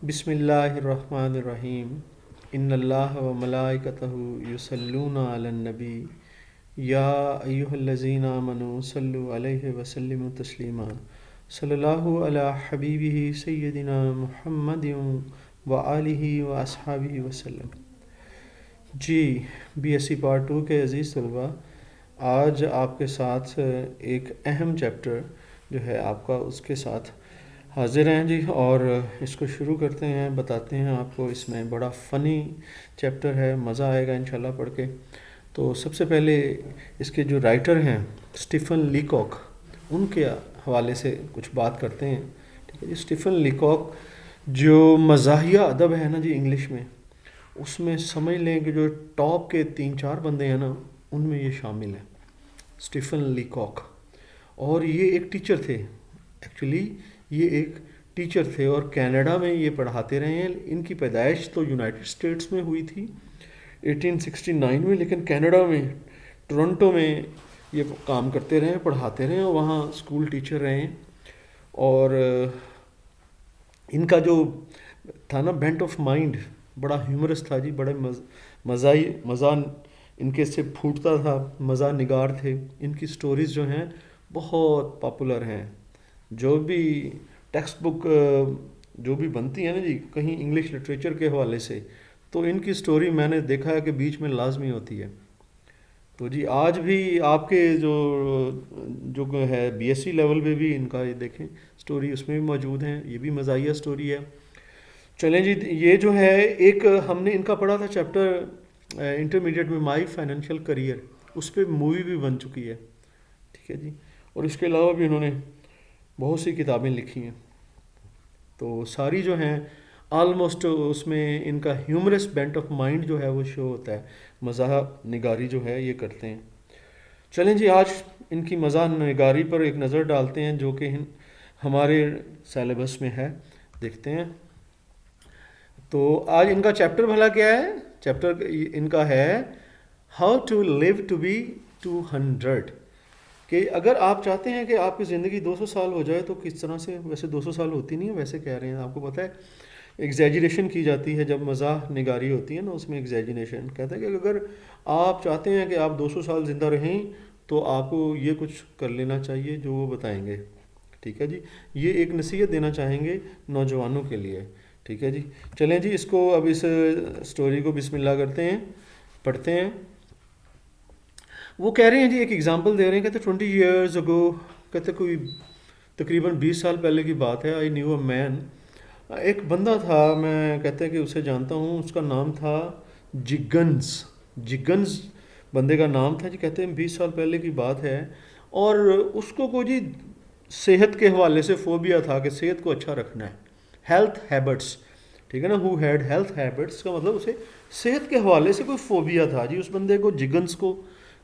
बिस्मिल्लाहिर्रहमानिर्रहीम। इन्नल्लाह व मलाइकतहु युसल्लूना अलन नबी या अय्युहल्लज़ीना आमनू सल्लु अलैहि व सल्लिमु तस्लीमा। सल्लल्लाहु अला हबीबिही सय्यदिना मुहम्मदिन व आलिहि व अस्हाबिहि वसल्लम। जी, बीएससी पार्ट 2 के अज़ीज़ तलबा, आज आपके साथ एक अहम चैप्टर जो है आपका उसके साथ हाजिर हैं जी। और इसको शुरू करते हैं, बताते हैं आपको। इसमें बड़ा फ़नी चैप्टर है, मज़ा आएगा इंशाल्लाह पढ़ के। तो सबसे पहले इसके जो राइटर हैं स्टीफन लीकॉक, उनके हवाले से कुछ बात करते हैं। ठीक है जी। स्टीफन लीकॉक जो मज़ाहिया अदब है ना जी इंग्लिश में, उसमें समझ लें कि जो टॉप के 3-4 बंदे हैं ना, उनमें ये शामिल है, स्टीफन लीकॉक। और ये एक टीचर थे, एक्चुअली ये एक टीचर थे और कनाडा में ये पढ़ाते रहे हैं। इनकी पैदाइश तो यूनाइटेड स्टेट्स में हुई थी 1869 में, लेकिन कनाडा में टोरंटो में ये काम करते रहे, पढ़ाते रहे और वहाँ स्कूल टीचर रहे। और इनका जो था ना बेंट ऑफ माइंड बड़ा ह्यूमरस था जी, बड़े मज़ा इनके से फूटता था, मज़ा निगार थे। इनकी स्टोरीज़ जो हैं बहुत पॉपुलर हैं। जो भी टेक्स्ट बुक जो भी बनती है ना जी कहीं इंग्लिश लिटरेचर के हवाले से, तो इनकी स्टोरी मैंने देखा है कि बीच में लाजमी होती है। तो जी आज भी आपके जो जो है बीएससी लेवल पे भी इनका ये देखें स्टोरी उसमें भी मौजूद हैं, ये भी मज़ाहिया स्टोरी है। चलें जी, ये जो है एक हमने इनका पढ़ा था चैप्टर इंटरमीडिएट में, माई फाइनेंशियल करियर, उस पर मूवी भी बन चुकी है। ठीक है जी। और इसके अलावा भी इन्होंने बहुत सी किताबें लिखी हैं। तो सारी जो हैं आलमोस्ट उसमें इनका ह्यूमरस बेंट ऑफ माइंड जो है वो शो होता है, मज़ाह निगारी जो है ये करते हैं। चलें जी, आज इनकी मज़ाह निगारी पर एक नज़र डालते हैं जो कि हमारे सिलेबस में है, देखते हैं। तो आज इनका चैप्टर भला क्या है? चैप्टर इनका है how to live to be 200। कि अगर आप चाहते हैं कि आपकी ज़िंदगी 200 साल हो जाए तो किस तरह से, वैसे 200 साल होती नहीं है, वैसे कह रहे हैं, आपको पता है एग्जैजरेशन की जाती है जब मज़ाह निगारी होती है ना, उसमें एग्जैजरेशन कहता है कि अगर आप चाहते हैं कि आप 200 साल ज़िंदा रहें तो आपको ये कुछ कर लेना चाहिए जो वो बताएंगे। ठीक है जी, ये एक नसीहत देना चाहेंगे नौजवानों के लिए। ठीक है जी। चलें जी, इसको अब इस स्टोरी को बिस्मिल्लाह करते हैं, पढ़ते हैं। वो कह रहे हैं जी, एक एग्जांपल दे रहे हैं, कहते 20 ईयर्स अगो, कहते कोई तकरीबन 20 साल पहले की बात है। आई न्यू अ मैन, एक बंदा था, मैं कहते हैं कि उसे जानता हूँ, उसका नाम था जिगन्स। जिगन्स बंदे का नाम था जी। कहते हैं 20 साल पहले की बात है और उसको को जी सेहत के हवाले से फोबिया था कि सेहत को अच्छा रखना है, हेल्थ हैबिट्स। ठीक है ना, हु हैड हेल्थ हैबिट्स का मतलब उसे सेहत के हवाले से कोई फोबिया था जी उस बंदे को, जिगन्स को।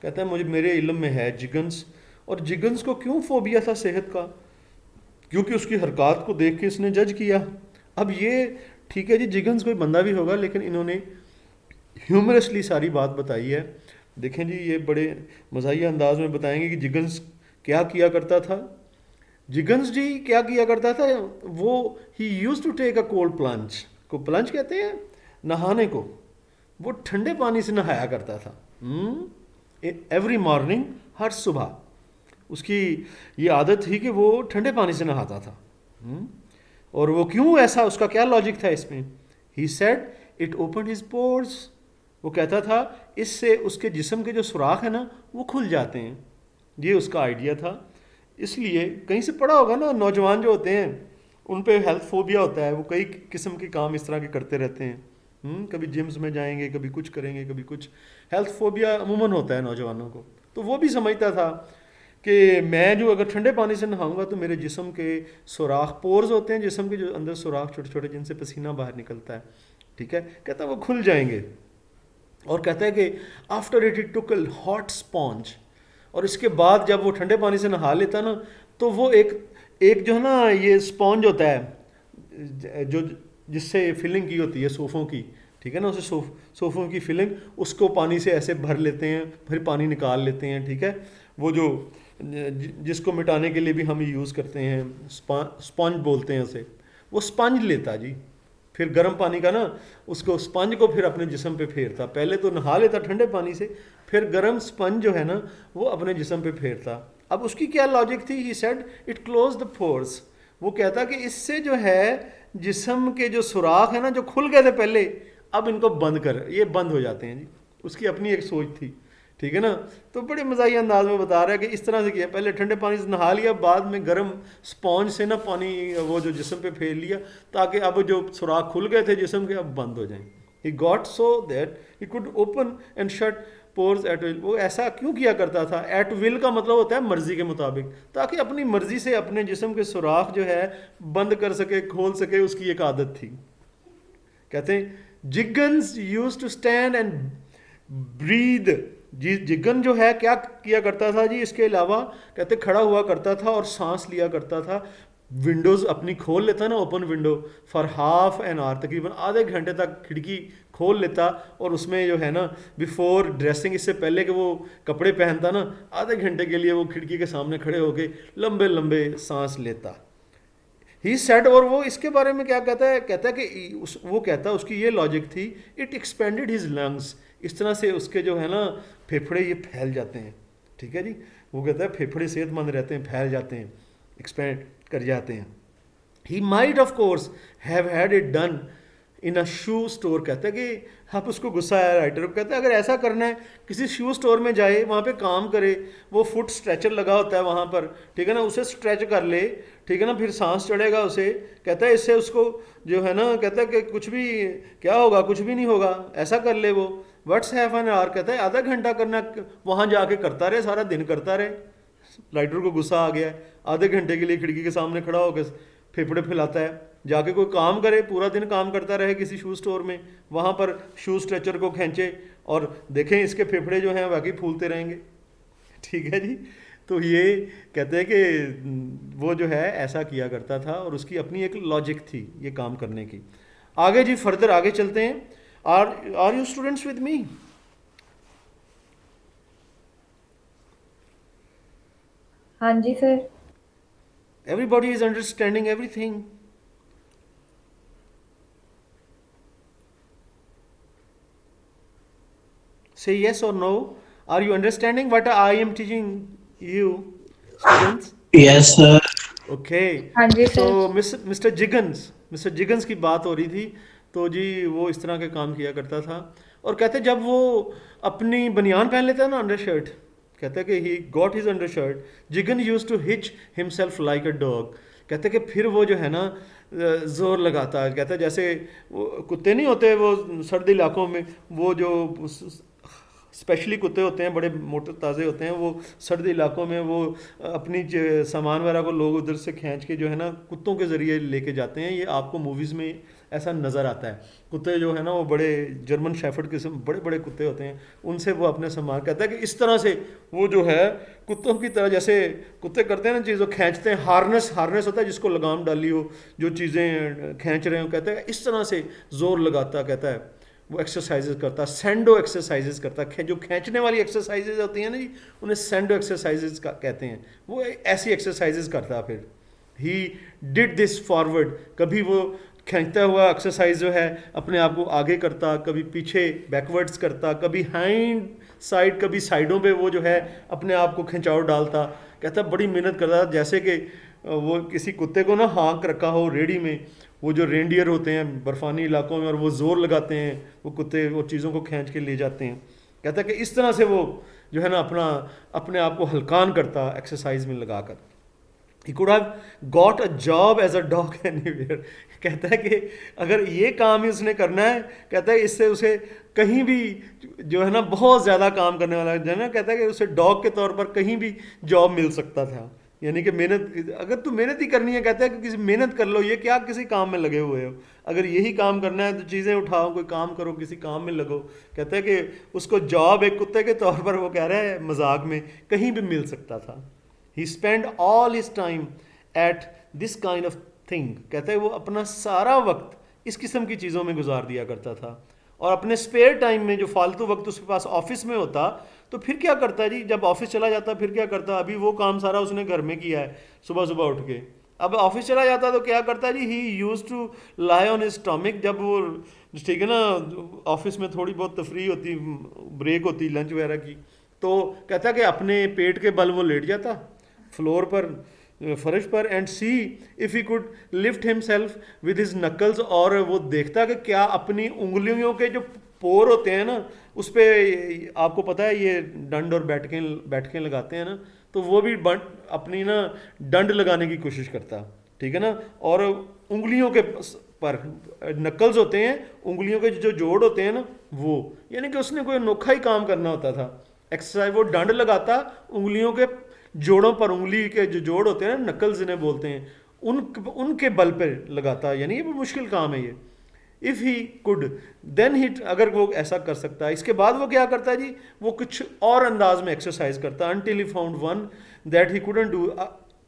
कहता है मुझे मेरे इल्म में है जिगन्स। और जिगन्स को क्यों फोबिया था सेहत का? क्योंकि उसकी हरकत को देख के इसने जज किया। अब ये ठीक है जी, जिगन्स कोई बंदा भी होगा, लेकिन इन्होंने ह्यूमरसली सारी बात बताई है। देखें जी, ये बड़े मज़ाहिया अंदाज में बताएंगे कि जिगन्स क्या किया करता था। जिगन्स जी क्या किया करता था, वो he used to take a cold plunge, को प्लंज कहते हैं नहाने को, वो ठंडे पानी से नहाया करता था एवरी मॉर्निंग, हर सुबह उसकी ये आदत थी कि वो ठंडे पानी से नहाता था। और वो क्यों ऐसा, उसका क्या लॉजिक था इसमें? He said it open his pores. वो कहता था इससे उसके जिस्म के जो सुराख है ना वो खुल जाते हैं, ये उसका आइडिया था। इसलिए कहीं से पढ़ा होगा ना, नौजवान जो होते हैं उन पे हेल्थ फोबिया होता है, वो कई किस्म के काम इस तरह के करते रहते हैं। कभी जिम्स में जाएंगे, कभी कुछ करेंगे, कभी कुछ। हेल्थ फोबिया अमूमन होता है नौजवानों को। तो वो भी समझता था कि मैं जो अगर ठंडे पानी से नहाऊंगा तो मेरे जिस्म के सुराख, पोर्स होते हैं जिस्म के जो अंदर सुराख छोटे छोटे जिनसे पसीना बाहर निकलता है, ठीक है, कहता है वो खुल जाएंगे। और कहता है कि after it took a hot sponge, और इसके बाद जब वो ठंडे पानी से नहा लेता ना, तो वो एक एक जो है ना ये स्पॉन्ज होता है जो जिससे फिलिंग की होती है सोफ़ों की, ठीक है ना, उसे सोफ़ों की फिलिंग, उसको पानी से ऐसे भर लेते हैं, फिर पानी निकाल लेते हैं। ठीक है, वो जो जिसको मिटाने के लिए भी हम यूज़ करते हैं, स्पंज बोलते हैं उसे, वो स्पंज लेता जी, फिर गर्म पानी का ना उसको स्पंज को फिर अपने जिस्म पे फेरता, पहले तो नहा लेता ठंडे पानी से, फिर गर्म स्पंज जो है ना वो अपने जिस्म पे फेरता। अब उसकी क्या लॉजिक थी, he said it close the pores, वो कहता कि इससे जो है जिस्म के जो सुराख है ना जो खुल गए थे पहले, अब इनको बंद कर, ये बंद हो जाते हैं जी। उसकी अपनी एक सोच थी, ठीक है ना। तो बड़े मज़ाही अंदाज में बता रहा है कि इस तरह से किया, पहले ठंडे पानी से नहा लिया, बाद में गर्म स्पॉन्ज से ना पानी वो जो जिस्म पे फेर लिया, ताकि अब जो सुराख खुल गए थे जिस्म के अब बंद हो जाएं। He got so that he could open and shut pores at will. वो ऐसा क्यों किया करता था, एट विल का मतलब होता है मर्जी के मुताबिक, ताकि अपनी मर्जी से अपने जिस्म के सुराख जो है बंद कर सके, खोल सके, उसकी एक आदत थी। कहते हैं जिगन्स used to stand and breathe. जी जिगन जो है क्या किया करता था जी, इसके अलावा कहते खड़ा हुआ करता था और सांस लिया करता था। विंडोज़ अपनी खोल लेता ना, open window, for half an hour, तकरीबन आधे घंटे तक खिड़की खोल लेता, और उसमें जो है ना बिफोर ड्रेसिंग, इससे पहले कि वो कपड़े पहनता ना, आधे घंटे के लिए वो खिड़की के सामने खड़े होके लंबे लंबे सांस लेता। ही सेड, और वो इसके बारे में क्या कहता है, कहता है कि वो कहता है उसकी ये लॉजिक थी, इट एक्सपेंडेड हिज लंग्स, इस तरह से उसके जो है ना फेफड़े ये फैल जाते हैं, ठीक है जी। वो कहता है फेफड़े सेहतमंद रहते हैं, फैल जाते हैं, एक्सपेंड कर जाते हैं। He might of course have had it done in a shoe store, कहता है कि आप उसको गुस्सा आया राइटर को, कहता है अगर ऐसा करना है किसी शू स्टोर में जाए, वहाँ पे काम करे, वो फुट स्ट्रेचर लगा होता है वहाँ पर, ठीक है ना, उसे स्ट्रेच कर ले, ठीक है ना, फिर सांस चढ़ेगा उसे, कहता है इससे उसको जो है ना, कहता है कि कुछ भी क्या होगा, कुछ भी नहीं होगा, ऐसा कर ले वो। व्हाट्स हैव एन आवर, कहता है आधा घंटा करना, वहाँ जाके करता रहे, सारा दिन करता रहे। राइटर को गुस्सा आ गया है, आधे घंटे के लिए खिड़की के सामने खड़ा होकर फेफड़े फैलाता है, जाके कोई काम करे, पूरा दिन काम करता रहे किसी शू स्टोर में, वहाँ पर शू स्ट्रेचर को खींचे और देखें इसके फेफड़े जो हैं वाकई फूलते रहेंगे, ठीक है जी। तो ये कहते हैं कि वो जो है ऐसा किया करता था, और उसकी अपनी एक लॉजिक थी ये काम करने की। आगे जी फर्दर आगे चलते हैं। Are you students with me? हाँ जी sir. Everybody is understanding everything? Say yes or no. Are you understanding what I am teaching you, students? Yes, sir. Okay. हाँ जी So सर। मिस्टर जिगन्स की बात हो रही थी, तो जी वो इस तरह के काम किया करता था। और कहते जब वो अपनी बनियान पहन लेता है ना, अंडर शर्ट, कहते हैं कि he got his under shirt, जिगन used to hitch himself like a dog. कहते हैं कि फिर वो जो है ना जोर लगाता है, कहता है जैसे वो कुत्ते नहीं होते वो सर्दी इलाकों में, वो जो स्पेशली कुत्ते होते हैं बड़े मोटे ताज़े होते हैं, वो सर्दी इलाकों में वो अपनी सामान वगैरह को लोग उधर से खींच के जो है ना कुत्तों के ज़रिए लेके जाते हैं। ये आपको मूवीज़ में ऐसा नज़र आता है। कुत्ते जो है ना वो बड़े जर्मन शेफर्ड किस्म बड़े बड़े कुत्ते होते हैं, उनसे वो अपने सामान, कहता है कि इस तरह से वो जो है कुत्तों की तरह, जैसे कुत्ते करते हैं ना चीज़ों खींचते हैं, हार्नेस होता है जिसको लगाम डाली हो, जो चीज़ें खींच रहे हो, कहता है इस तरह से ज़ोर लगाता, कहता है वो एक्सरसाइजेज करता, सैंडो एक्सरसाइजेज करता, जो खींचने वाली एक्सरसाइजेज होती हैं ना जी, उन्हें सैंडो एक्सरसाइजेज कहते हैं। वो ऐसी एक्सरसाइजेज करता। फिर ही डिड दिस फॉरवर्ड, कभी वो खींचता हुआ एक्सरसाइज जो है अपने आप को आगे करता, कभी पीछे बैकवर्ड्स करता, कभी हैंड साइड, कभी साइडों पे वो जो है अपने आप को खिंचाव डालता। कहता बड़ी मेहनत करता, जैसे कि वो किसी कुत्ते को ना हाँक रखा हो रेडी में, वो जो रेंडियर होते हैं बर्फानी इलाकों में, और वो ज़ोर लगाते हैं, वो कुत्ते वो चीज़ों को खींच के ले जाते हैं। कहता है कि इस तरह से वो जो है ना अपने आप को हल्कान करता एक्सरसाइज में लगाकर। He could have got a job as a dog anywhere. कहता है कि अगर ये काम ही उसने करना है, कहता है इससे उसे कहीं भी जो है ना बहुत ज़्यादा काम करने वाला जो है ना, कहता है कि उसे डॉग के तौर पर कहीं भी जॉब मिल सकता था। यानी कि मेहनत, अगर तू मेहनत ही करनी है, कहता है कि किसी मेहनत कर लो, ये क्या किसी काम में लगे हुए हो, अगर यही काम करना है तो चीज़ें उठाओ, कोई काम करो, किसी काम में लगो। कहता है कि उसको जॉब एक कुत्ते के तौर पर, वो कह रहा है मजाक में, कहीं भी मिल सकता था। He spend all his time at this kind of thing, कहते हैं वो अपना सारा वक्त इस किस्म की चीज़ों में गुजार दिया करता था। और अपने स्पेयर टाइम में जो फालतू वक्त उसके पास ऑफिस में होता, तो फिर क्या करता जी, जब ऑफिस चला जाता फिर क्या करता, अभी वो काम सारा उसने घर में किया है, सुबह सुबह उठ के अब ऑफिस चला जाता तो क्या करता जी, he used to lie on his stomach, जब वो ठीक है ना ऑफिस में थोड़ी बहुत तफरी होती, ब्रेक होती लंच वगैरह की, तो कहता कि अपने पेट के बल वो लेट जाता फ्लोर पर, फर्श पर, and C if he could lift himself with his knuckles, और वो देखता कि क्या अपनी उंगलियों के जो पोर होते हैं ना उस पर, आपको पता है ये डंड और बैठकें लगाते हैं ना, तो वो भी अपनी ना डंड लगाने की कोशिश करता, ठीक है ना, और उंगलियों के पर नकल्स होते हैं, उंगलियों के जो जोड़ होते हैं ना वो, यानी कि उसने कोई अनोखा ही काम करना होता था एक्सरसाइज, वो डंड लगाता उंगलियों के जोड़ों पर, उंगली के जो जोड़ होते हैं ना नकल्स जिन्हें बोलते हैं, उनके बल पर लगाता, यानी ये मुश्किल काम है ये। If he could then he, अगर वो ऐसा कर सकता है, इसके बाद वो क्या करता है जी, वो कुछ और अंदाज में एक्सरसाइज करता, until he found one that he couldn't do,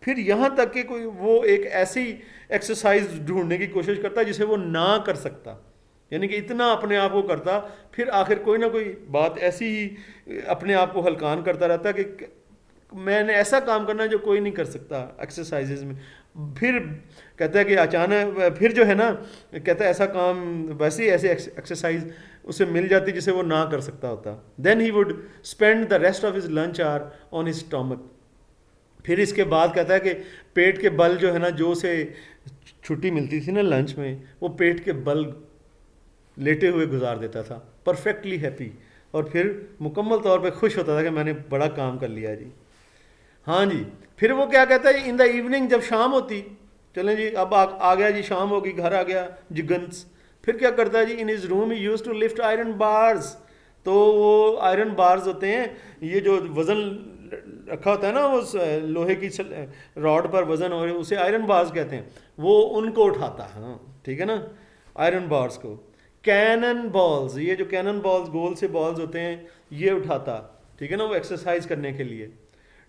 फिर यहाँ तक कि कोई वो एक ऐसी एक्सरसाइज ढूंढने की कोशिश करता जिसे वो ना कर सकता, यानी कि इतना अपने आप को करता, फिर आखिर कोई ना कोई बात ऐसी ही अपने आप को हलकान करता रहता कि मैंने ऐसा काम करना है जो कोई नहीं कर सकता एक्सरसाइजेज में। फिर कहता है कि अचानक फिर जो है ना, कहता है ऐसा काम, वैसे ही ऐसे एक्सरसाइज उसे मिल जाती जिसे वो ना कर सकता होता। Then he would spend the rest of his lunch hour on his stomach. फिर इसके बाद कहता है कि पेट के बल जो है ना, जो उसे छुट्टी मिलती थी ना लंच में, वो पेट के बल लेटे हुए गुजार देता था, परफेक्टली हैप्पी, और फिर मुकम्मल तौर पे खुश होता था कि मैंने बड़ा काम कर लिया जी। हाँ जी, फिर वो क्या कहता है, इन द इवनिंग, जब शाम होती, चलें जी अब आ गया जी, शाम होगी, घर आ गया जिगन्स, फिर क्या करता है जी, in his room he used to lift iron bars. तो वो आयरन बार्स होते हैं, ये जो वज़न रखा होता है ना, वो लोहे की रॉड पर वज़न, और उसे आयरन बार्स कहते हैं, वो उनको उठाता है, हाँ ठीक है ना, आयरन बार्स को। कैनन बॉल्स, ये जो कैनन बॉल्स गोल से बॉल्स होते हैं, ये उठाता, ठीक है ना, वो एक्सरसाइज करने के लिए।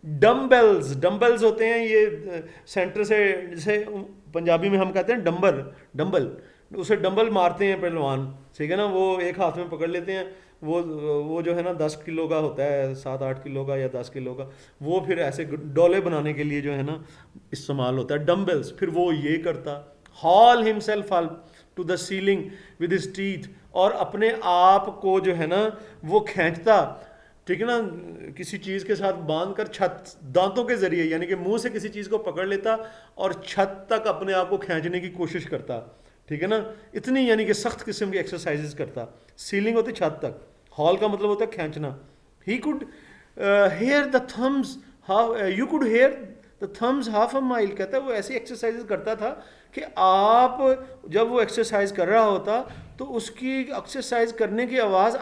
डम्बेल्स, डम्बल्स होते हैं ये सेंटर से, जैसे पंजाबी में हम कहते हैं डंबल, उसे डंबल मारते हैं पहलवान, ठीक है ना, वो एक हाथ में पकड़ लेते हैं, वो जो है ना 10 किलो का होता है, 7-8 किलो का या 10 किलो का, वो फिर ऐसे डोले बनाने के लिए जो है ना इस्तेमाल होता है डम्बल्स। फिर वो ये करता, haul himself to the ceiling with his teeth, और अपने आप को जो है ना वो खींचता, ठीक है ना, किसी चीज़ के साथ बांध कर छत, दांतों के जरिए, यानी कि मुंह से किसी चीज़ को पकड़ लेता और छत तक अपने आप को खींचने की कोशिश करता, ठीक है ना, इतनी यानी कि सख्त किस्म की एक्सरसाइजेस करता। सीलिंग होती छत तक, हॉल का मतलब होता है खींचना। He could here the thumbs, you could here the thumbs half a mile, कहता है वो ऐसी एक्सरसाइजेस करता था कि आप जब वो एक्सरसाइज कर रहा होता तो उसकी एक्सरसाइज करने की आवाज़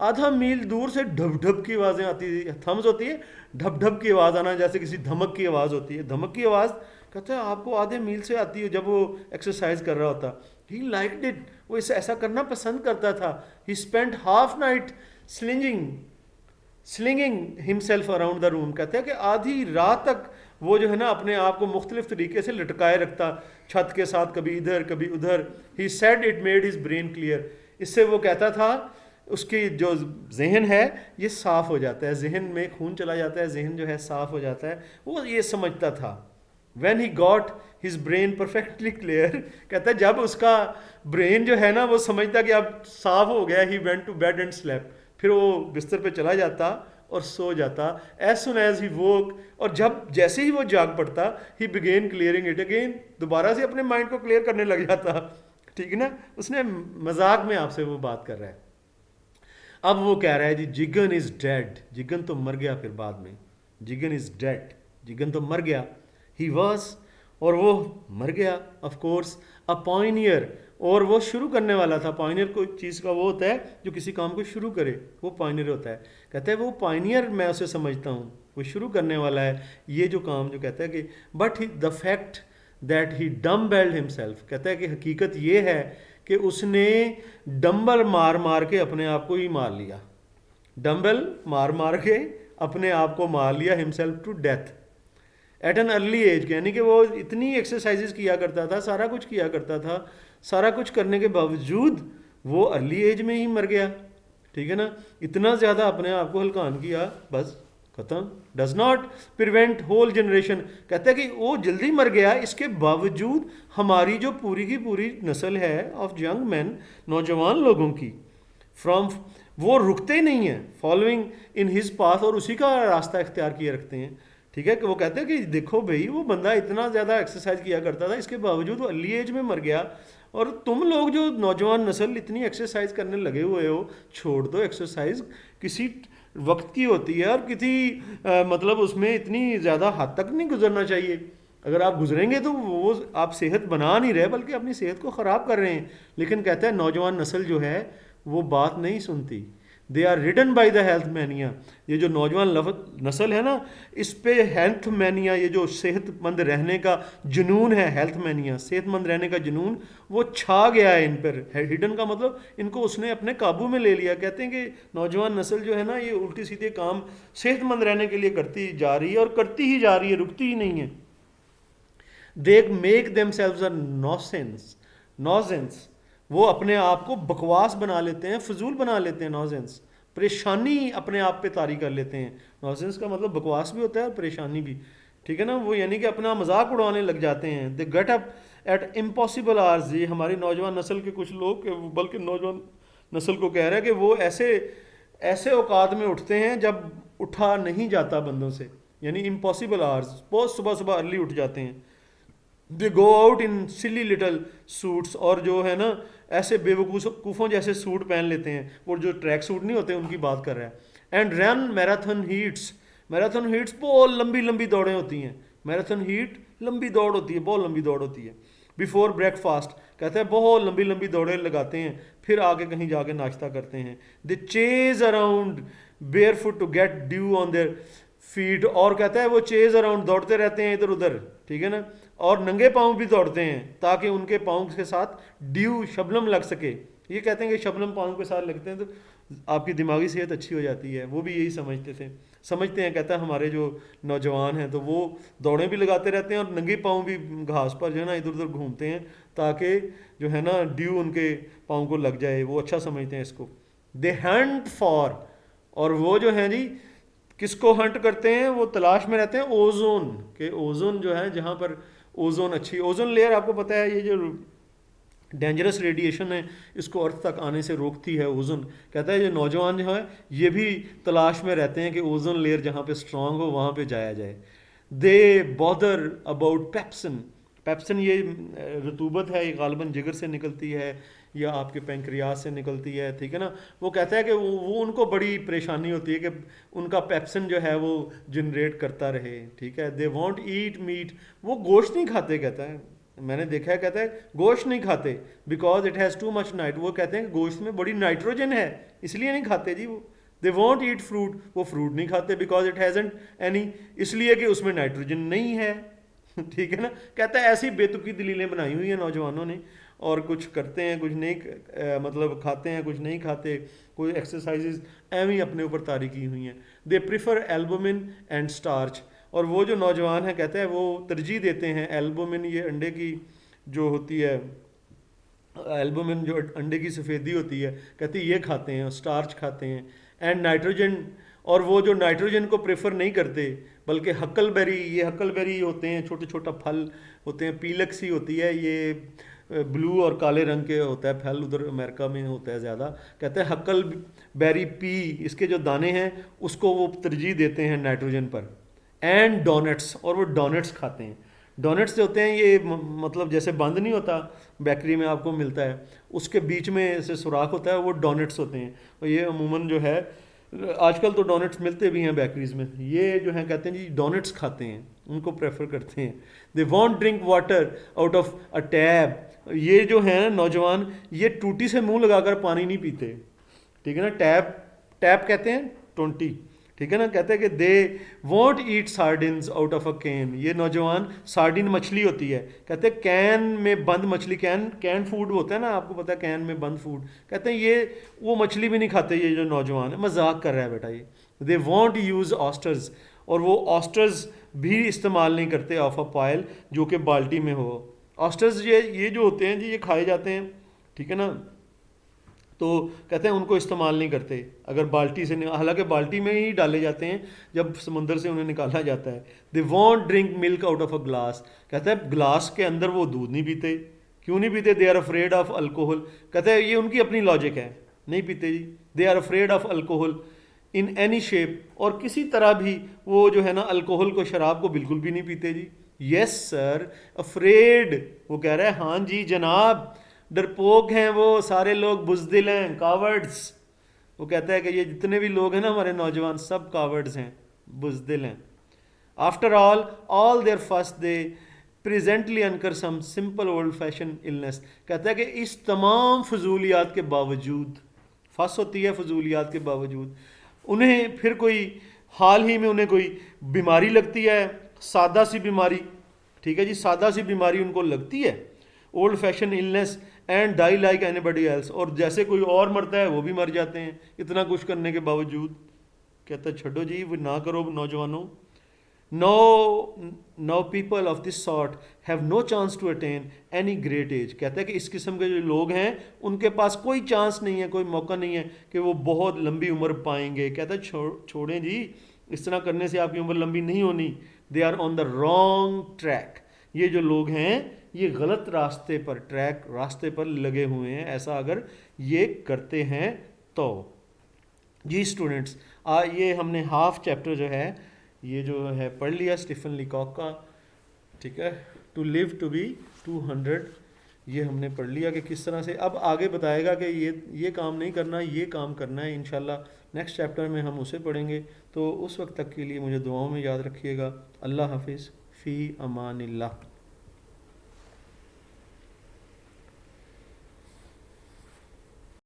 आधा मील दूर से ढप ढप की आवाज़ें आती थी। थम्स होती है ढप ढप की आवाज़ आना, जैसे किसी धमक की आवाज़ होती है, धमक की आवाज़ कहता है आपको आधे मील से आती है जब वो एक्सरसाइज कर रहा होता। ही लाइक्ड इट, वो इसे ऐसा करना पसंद करता था। ही spent half night slinging himself around the room, कहते हैं कि आधी रात तक वो जो है ना अपने आप को मुख्तलिफ तरीके से लटकाए रखता छत के साथ, कभी इधर कभी उधर। He said it made his brain clear, इससे वो कहता था उसकी जो जहन है ये साफ़ हो जाता है, जहन में खून चला जाता है, जहन जो है साफ़ हो जाता है, वो ये समझता था। When he got his brain perfectly clear, कहता है जब उसका ब्रेन जो है ना वो समझता कि अब साफ हो गया, he went to bed and slept, फिर वो बिस्तर पे चला जाता और सो जाता। as soon as he woke, और जब जैसे ही वो जाग पड़ता, he began clearing it again, दोबारा से अपने माइंड को क्लियर करने लग जाता, ठीक है ना। उसने मजाक में आपसे वो बात कर रहा है। अब वो कह रहा है जी जिगन इज डेड, जिगन तो मर गया, फिर बाद में जिगन इज डेड, जिगन तो मर गया। ही वॉज, और वो मर गया, ऑफ कोर्स अ पायनियर, और वो शुरू करने वाला था। पायनियर कोई चीज़ का वो होता है जो किसी काम को शुरू करे, वो पायनियर होता है। कहता है वो पायनियर मैं उसे समझता हूँ, वो शुरू करने वाला है ये जो काम, जो कहता है कि but the fact that he dumbbelled himself, कहता है कि हकीकत ये है कि उसने डंबल मार मार के अपने आप को ही मार लिया, डंबल मार मार के अपने आप को मार लिया, himself to death at an early age, यानी कि वो इतनी एक्सरसाइजेस किया करता था, सारा कुछ किया करता था, सारा कुछ करने के बावजूद वो अर्ली एज में ही मर गया, ठीक है ना। इतना ज़्यादा अपने आप को हल्कान किया, बस ख़त्म। Does not prevent whole generation, कहता है कि वो जल्दी मर गया, इसके बावजूद हमारी जो पूरी की पूरी नस्ल है ऑफ यंग मैन, नौजवान लोगों की, फ्रॉम, वो रुकते ही नहीं हैं फॉलोइंग इन हिज पाथ, और उसी का रास्ता इख्तियार किए रखते हैं। ठीक है, कि वो कहते हैं कि देखो भाई वो बंदा इतना ज़्यादा एक्सरसाइज किया करता था, इसके बावजूद वो अर्ली एज में मर गया, और तुम लोग जो नौजवान नस्ल इतनी एक्सरसाइज करने लगे हुए हो, छोड़ दो एक्सरसाइज, किसी वक्त की होती है और किसी मतलब उसमें इतनी ज़्यादा हद तक नहीं गुजरना चाहिए। अगर आप गुजरेंगे तो वो आप सेहत बना नहीं रहे बल्कि अपनी सेहत को ख़राब कर रहे हैं। लेकिन कहता है नौजवान नस्ल जो है वो बात नहीं सुनती, they are ridden by the health mania. ये जो नौजवान नस्ल है ना, इस पे हेल्थ मैनिया, ये जो सेहतमंद रहने का जुनून है, हेल्थ मैनिया सेहतमंद रहने का जुनून, वो छा गया है इन पर। हिडन का मतलब इनको उसने अपने काबू में ले लिया। कहते हैं कि नौजवान नस्ल जो है ना, ये उल्टी सीधे काम सेहतमंद रहने के लिए करती जा रही है और करती ही जा रही है, रुकती ही नहीं है। दे मेक देम सेल्व्स अ नॉसेंस, वो अपने आप को बकवास बना लेते हैं, फजूल बना लेते हैं। नॉसेंस, परेशानी अपने आप पे तारी कर लेते हैं। नॉसेंस का मतलब बकवास भी होता है और परेशानी भी, ठीक है ना। वो यानी कि अपना मजाक उड़ाने लग जाते हैं। They get up at impossible hours, ये हमारी नौजवान नस्ल के कुछ लोग, बल्कि नौजवान नस्ल को कह रहा है कि वो ऐसे ऐसे औकात में उठते हैं जब उठा नहीं जाता बंदों से, यानी इम्पॉसिबल आवर्स, बहुत सुबह सुबह अर्ली उठ जाते हैं। They go out in silly little suits, और जो है ना ऐसे बेवकूफ़ों जैसे सूट पहन लेते हैं, वो जो ट्रैक सूट नहीं होते उनकी बात कर रहा है। And run marathon heats, marathon heats बहुत लंबी लंबी दौड़ें होती हैं। मैराथन हीट लंबी दौड़ होती है, बहुत लंबी दौड़ होती है। बिफोर ब्रेकफास्ट, कहते हैं बहुत लंबी लंबी दौड़ें लगाते हैं, फिर आगे कहीं जाके नाश्ता करते हैं। They chase around barefoot to get dew on their feet, और कहता है वो चेज अराउंड दौड़ते रहते हैं इधर उधर, ठीक है ना, और नंगे पाँव भी दौड़ते हैं ताकि उनके पाँव के साथ ड्यू शबनम लग सके। ये कहते हैं कि शबनम पाँव के साथ लगते हैं तो आपकी दिमागी सेहत अच्छी हो जाती है। वो भी यही समझते हैं। कहता है हमारे जो नौजवान हैं तो वो दौड़ें भी लगाते रहते हैं और नंगे पाँव भी घास पर जो है ना इधर उधर घूमते हैं ताकि जो है ना ड्यू उनके पाँव को लग जाए। वो अच्छा समझते हैं इसको। दे हंट फॉर, और वो जो है जी किसको हंट करते हैं, वो तलाश में रहते हैं ओजोन के। ओजोन जो है जहाँ पर ओजोन अच्छी, ओजोन लेयर आपको पता है ये जो डेंजरस रेडिएशन है इसको अर्थ तक आने से रोकती है ओजोन। कहता है ये नौजवान जो है ये भी तलाश में रहते हैं कि ओजोन लेयर जहाँ पे स्ट्रांग हो वहाँ पे जाया जाए। दे बॉदर अबाउट पेप्सन, पेप्सन ये रतूबत है, ये गालबन जिगर से निकलती है या आपके पेंक्रियास से निकलती है, ठीक है ना। वो कहता है कि वो उनको बड़ी परेशानी होती है कि उनका पेप्सन जो है वो जनरेट करता रहे, ठीक है। दे वॉन्ट ईट मीट, वो गोश्त नहीं खाते, कहता है मैंने देखा है, कहता है गोश्त नहीं खाते because it has too much night, वो कहते हैं कि गोश्त में बड़ी नाइट्रोजन है इसलिए नहीं खाते जी वो। दे वॉन्ट ईट फ्रूट, वो फ्रूट नहीं खाते बिकॉज इट हैजंट एनी, इसलिए कि उसमें नाइट्रोजन नहीं है ठीक है ना। कहता है ऐसी बेतुकी दलीलें बनाई हुई हैं नौजवानों ने, और कुछ करते हैं कुछ नहीं, मतलब खाते हैं कुछ नहीं खाते, कोई एक्सरसाइजेज एवं ही अपने ऊपर तारी की हुई हैं। They prefer albumin and starch, और वो जो नौजवान है कहते हैं वो तरजीह देते हैं एल्बुमिन, ये अंडे की जो होती है, एल्बुमिन जो अंडे की सफ़ेदी होती है, कहते हैं ये खाते हैं, स्टार्च खाते हैं। एंड नाइट्रोजन, और वो जो नाइट्रोजन को प्रेफर नहीं करते बल्कि हक्कलबेरी, ये हक्कलबेरी होते हैं छोटे छोटा फल होते हैं, पीलक सी होती है, ये ब्लू और काले रंग के होता है फल, उधर अमेरिका में होता है ज़्यादा। कहते हैं हक्कल बेरी पी, इसके जो दाने हैं उसको वो तरजीह देते हैं नाइट्रोजन पर। एंड डोनट्स, और वो डोनट्स खाते हैं। डोनट्स जो होते हैं ये मतलब जैसे बंद नहीं होता बेकरी में आपको मिलता है, उसके बीच में ऐसे सुराख होता है, वो डोनट्स होते हैं। और ये अमूमन जो है आजकल तो डोनट्स मिलते भी हैं बेकरीज में, ये जो है कहते हैं जी डोनट्स खाते हैं, उनको प्रेफर करते हैं। They want drink water out of a tab, ये जो है नौजवान ये टूटी से मुंह लगाकर पानी नहीं पीते, ठीक है ना। टैप टैप कहते हैं टोंटी, ठीक है ना। कहते हैं कि they want eat sardines out of a can, ये नौजवान सार्डिन मछली होती है, कहते हैं कैन में बंद मछली, कैन फूड होता है ना आपको पता है, कैन में बंद फूड, कहते हैं ये वो मछली भी नहीं खाते ये जो नौजवान है, मजाक कर रहा है बेटा ये। दे वॉन्ट यूज़ ऑस्टर्स, और वो ऑस्टर्स भी इस्तेमाल नहीं करते ऑफ अ पायल जो कि बाल्टी में हो। ऑस्टर्स ये जो होते हैं जी ये खाए जाते हैं, ठीक है ना। तो कहते हैं उनको इस्तेमाल नहीं करते अगर बाल्टी से, हालांकि बाल्टी में ही डाले जाते हैं जब समंदर से उन्हें निकाला जाता है। They want drink milk out of a glass, कहता है ग्लास के अंदर वो दूध नहीं पीते। क्यों नहीं पीते? They are afraid of alcohol, कहते हैं ये उनकी अपनी लॉजिक है, नहीं पीते जी। They are afraid of alcohol in any shape, और किसी तरह भी वो जो है ना अल्कोहल को, शराब को बिल्कुल भी नहीं पीते जी। यस सर, अफ्रेड, वो कह रहा है हाँ जी जनाब, डरपोक हैं वो सारे लोग, बुजदिल हैं, कावर्ड्स। वो कहता है कि ये जितने भी लोग हैं ना हमारे नौजवान, सब कावर्ड्स हैं, बुजदिल हैं। After all there first they presently incur some simple old fashion illness, कहता है कि इस तमाम फजूलियात के बावजूद, फस होती है फजूलियात के बावजूद, उन्हें फिर कोई हाल ही में उन्हें कोई बीमारी लगती है, सादा सी बीमारी, ठीक है जी, सादा सी बीमारी उनको लगती है, old fashion illness, and die like anybody else, और जैसे कोई और मरता है वो भी मर जाते हैं इतना कुछ करने के बावजूद। कहता है छो जी, वो ना करो नौजवानों। No people of this sort have no chance to attain any great age, कहता है कि इस किस्म के जो लोग हैं उनके पास कोई चांस नहीं है, कोई मौका नहीं है कि वो बहुत लंबी उम्र पाएंगे। कहता है छोड़ें जी, इस तरह करने से आपकी उम्र लंबी नहीं होनी। They are on the wrong track, ये जो लोग हैं ये गलत रास्ते पर, रास्ते पर लगे हुए हैं, ऐसा अगर ये करते हैं तो। जी स्टूडेंट्स, ये हमने हाफ चैप्टर जो है ये जो है पढ़ लिया स्टीफन लीकॉक का, ठीक है, टू लिव टू बी 200, ये हमने पढ़ लिया कि किस तरह से। अब आगे बताएगा कि ये काम नहीं करना, ये काम करना है। इंशाल्लाह नेक्स्ट चैप्टर में हम उसे पढ़ेंगे। तो उस वक्त तक के लिए मुझे दुआओं में याद रखिएगा। अल्लाह हाफिज़, फ़ी अमानिल्लाह।